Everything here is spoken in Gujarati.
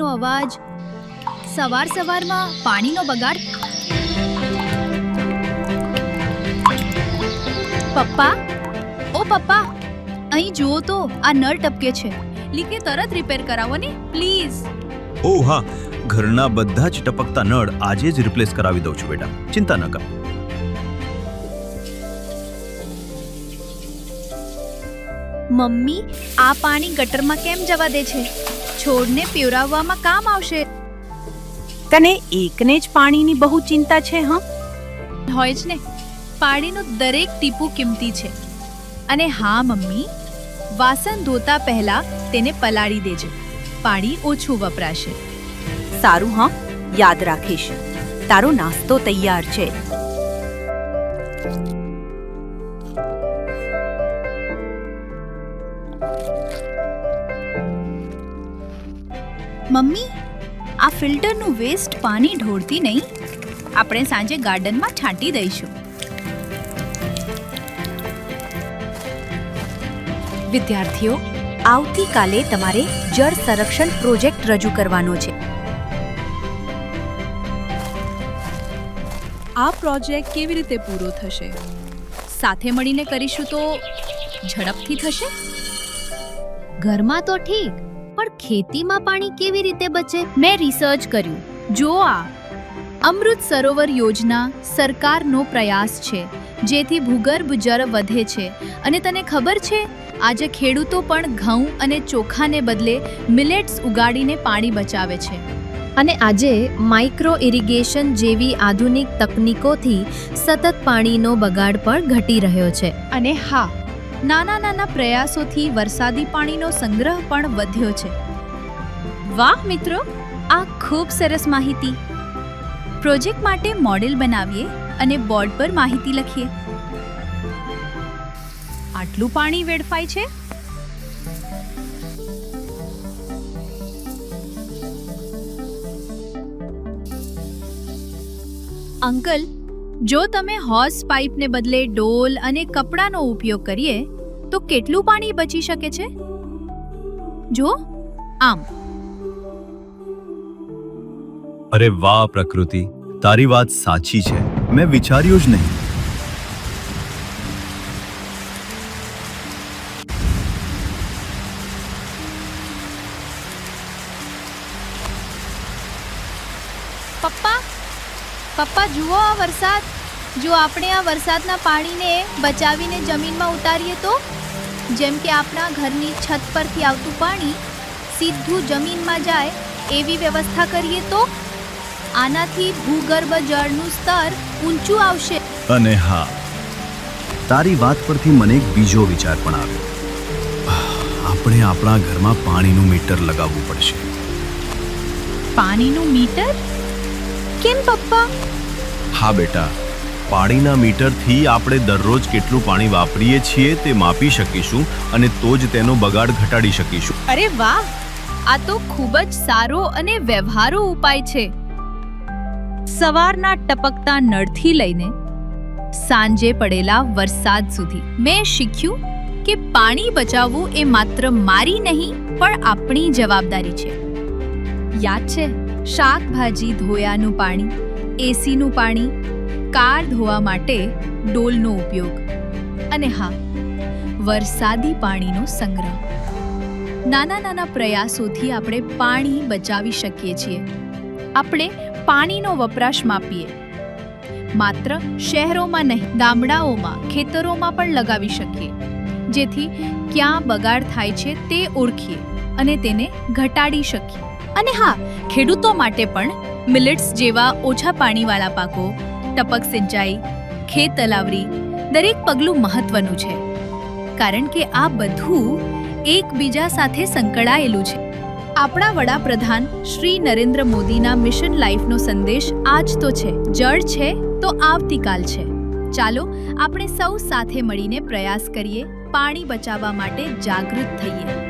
પાણીનો અવાજ, સવારમાં પાણીનો બગાડ. પપ્પા, ઓ પપ્પા, અહીં જુઓ તો આ નળ ટપકે છે. લીકે તરત રિપેર કરાવો ને પ્લીઝ. ઓહ હા, ઘરના બધા જ ટપકતા નળ આજે જ રિપ્લેસ કરાવી દઉં છું બેટા, ચિંતા ન કર. મમ્મી, આ પાણી ગટરમાં કેમ જવા દે છે? છોડને પીવરાવવામાં કામ આવશે. તને એકને જ પાણીની બહુ ચિંતા છે? હા, હોય જ ને. પાણીનું દરેક ટીપું કિંમતી છે. અને હા મમ્મી, વાસણ ધોતા પહેલા તેને પલાળી દેજે. પાણી ઓછું વપરાશે. સારું, હા, યાદ રાખીશ. તારો નાસ્તો તૈયાર છે. મમ્મી, આ ફિલ્ટરનું વેસ્ટ પાણી ઢોળતી નહીં. આપણે સાંજે ગાર્ડનમાં છાંટી દઈશું. વિદ્યાર્થીઓ, આવતીકાલે તમારે જળ સંરક્ષણ પ્રોજેક્ટ રજૂ કરવાનો છે. આ પ્રોજેક્ટ કેવી રીતે પૂરો થશે? સાથે મળીને કરીશું તો ઝડપથી થશે. ઘરમાં તો ઠીક, પણ ખેતીમાં પાણી કેવી રીતે બચે? મેં રિસર્ચ કર્યું. જો આ અમૃત સરોવર યોજના સરકારનો પ્રયાસ છે, જેથી ભૂગર્ભ જળ વધે છે. અને તને ખબર છે, આજે ખેડૂતો પણ ઘઉં અને ચોખાને બદલે મિલેટ્સ ઉગાડીને પાણી બચાવે છે. અને આજે માઇક્રો ઇરિગેશન જેવી આધુનિક તકનીકોથી સતત પાણીનો બગાડ પણ ઘટી રહ્યો છે. અને હા, નાના પ્રયાસોથી વરસાદી પાણીનો સંગ્રહ પણ વધ્યો છે. વાહ મિત્રો, આ ખૂબ સરસ માહિતી. પ્રોજેક્ટ માટે મોડેલ બનાવીએ અને બોર્ડ પર માહિતી લખીએ. આટલું પાણી વેડફાય છે. અંકલ, જો તમે હોસ પાઇપને બદલે ડોલ અને કપડાનો ઉપયોગ કરીએ તો કેટલું પાણી બચી શકે છે? જો આમ. અરે વાહ પ્રકૃતિ, તારી વાત સાચી છે. મેં વિચાર્યું જ નહીં. પપ્પા જુઓ આ વરસાદ. જો આપણે આ વરસાદના પાણીને બચાવીને જમીનમાં ઉતારીએ તો, જેમ કે આપણા ઘરની છત પરથી આવતું પાણી સીધું જમીનમાં જાય એવી વ્યવસ્થા કરીએ તો આનાથી ભૂગર્ભ જળનું સ્તર ઊંચું આવશે. અને હા, તારી વાત પરથી મને એક બીજો વિચાર પણ આવ્યો. આપણે આપણા ઘરમાં પાણીનું મીટર લગાવવું પડશે. પાણીનું મીટર? કેમ પપ્પા? હા બેટા, પાણીના મીટરથી આપણે દરરોજ કેટલું પાણી વાપરીએ છીએ તે માપી શકીશું અને તો જ તેનો બગાડ ઘટાડી શકીશું. અરે વાહ, આ તો ખૂબ જ સારો અને વ્યવહારુ ઉપાય છે. સવારના ટપકતા નળથી લઈને સાંજે પડેલા વરસાદ સુધી મેં શીખ્યું કે પાણી બચાવવું એ માત્ર મારી નહીં પણ આપણી જવાબદારી છે. યાદ છે, શાકભાજી ધોયાનું પાણી, એસીનું પાણી, કાર ધોવા માટે ડોલનો ઉપયોગ, અને હા, વરસાદી પાણીનો સંગ્રહ. નાના પ્રયાસોથી આપણે પાણી બચાવી શકીએ છીએ. આપણે પાણીનો વપરાશ માપીએ. માત્ર શહેરોમાં નહીં, ગામડાઓમાં, ખેતરોમાં પણ લગાવી શકીએ, જેથી ક્યાં બગાડ થાય છે તે ઓળખીએ અને તેને ઘટાડી શકીએ. અને હા, ખેડૂતો માટે પણ મિલેટ્સ જેવા ઓછા પાણીવાળા પાકો, ટપક સિંચાઈ, ખેત તલાવરી, દરેક પગલું મહત્વનું છે. કારણ કે આ બધું એકબીજા સાથે સંકળાયેલું છે. આપણા વડાપ્રધાન શ્રી નરેન્દ્ર મોદીના મિશન લાઈફનો સંદેશ આજ તો છે, જળ છે તો આવતીકાલ છે. ચાલો આપણે સૌ સાથે મળીને પ્રયાસ કરીએ, પાણી બચાવવા માટે જાગૃત થઈએ.